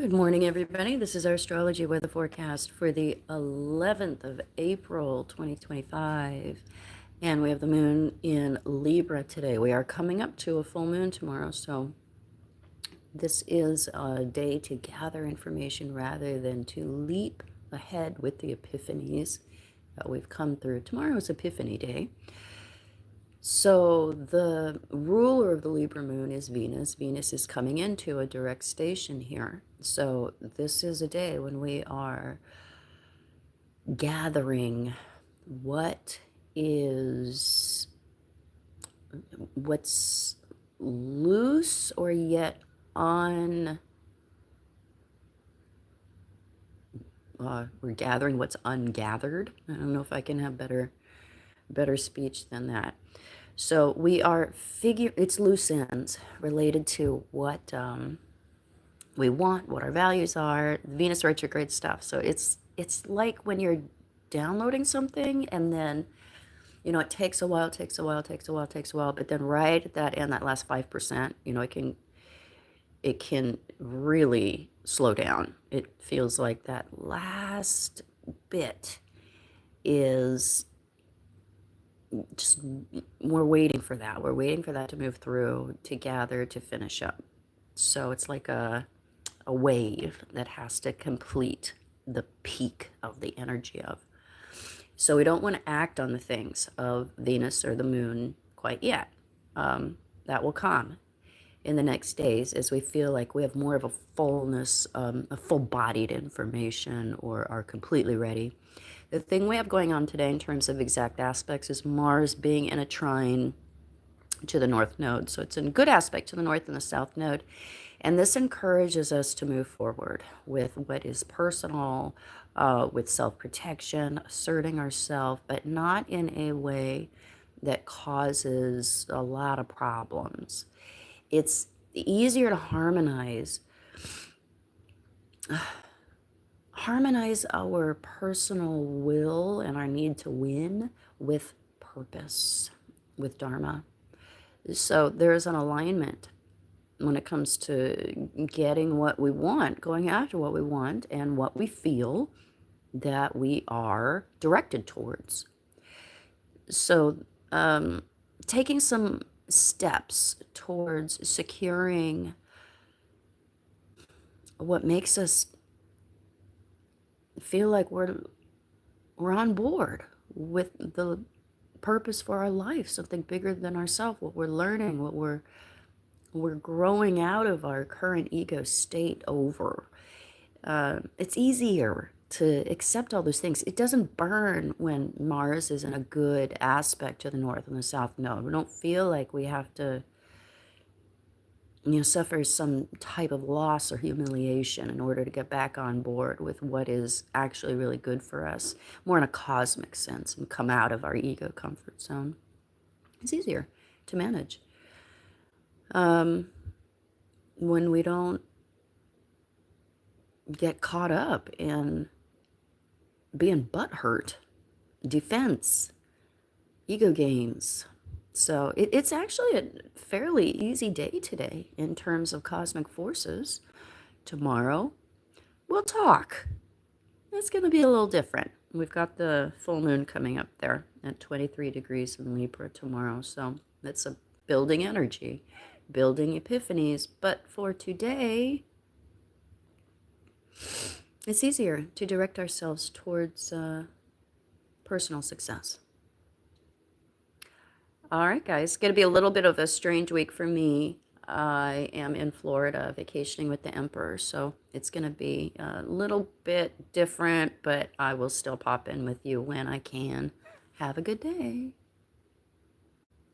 Good morning, everybody. This is our astrology weather forecast for the 11th of April, 2025. And we have the moon in Libra today. We are coming up to a full moon tomorrow. So this is a day to gather information rather than to leap ahead with the epiphanies that we've come through. Tomorrow is Epiphany Day. So the ruler of the Libra moon is Venus. Venus is coming into a direct station here. So this is a day when we are gathering what's loose or yet on. We're gathering what's ungathered. I don't know if I can have better speech than that. So we are it's loose ends related to what we want, what our values are, Venus retrograde stuff. So it's like when you're downloading something and then, it takes a while, but then right at that end, that last 5%, it can really slow down. It feels like that last bit is just, we're waiting for that. We're waiting for that to move through, to gather, to finish up. So it's like a wave that has to complete the peak of the energy of. So we don't want to act on the things of Venus or the moon quite yet. That will come in the next days as we feel like we have more of a fullness, a full-bodied information, or are completely ready. The thing we have going on today in terms of exact aspects is Mars being in a trine to the North Node. So it's in good aspect to the North and the South Node. And this encourages us to move forward with what is personal, with self-protection, asserting ourselves, but not in a way that causes a lot of problems. It's easier to harmonize our personal will and our need to win with purpose, with Dharma. So there's an alignment when it comes to getting what we want, going after what we want, and what we feel that we are directed towards. So taking some steps towards securing what makes us feel like we're on board with the purpose for our life, something bigger than ourselves, what we're learning, what we're growing out of our current ego state over. It's easier to accept all those things. It doesn't burn when Mars is in a good aspect to the North and the South Node. We don't feel like we have to suffer some type of loss or humiliation in order to get back on board with what is actually really good for us, more in a cosmic sense, and come out of our ego comfort zone. It's easier to manage when we don't get caught up in being butthurt, defense, ego games. So it's actually a fairly easy day today in terms of cosmic forces. Tomorrow, we'll talk. It's going to be a little different. We've got the full moon coming up there at 23 degrees in Libra tomorrow. So that's a building energy, building epiphanies. But for today, it's easier to direct ourselves towards personal success. All right, guys, it's going to be a little bit of a strange week for me. I am in Florida vacationing with the Emperor, so it's going to be a little bit different, but I will still pop in with you when I can. Have a good day.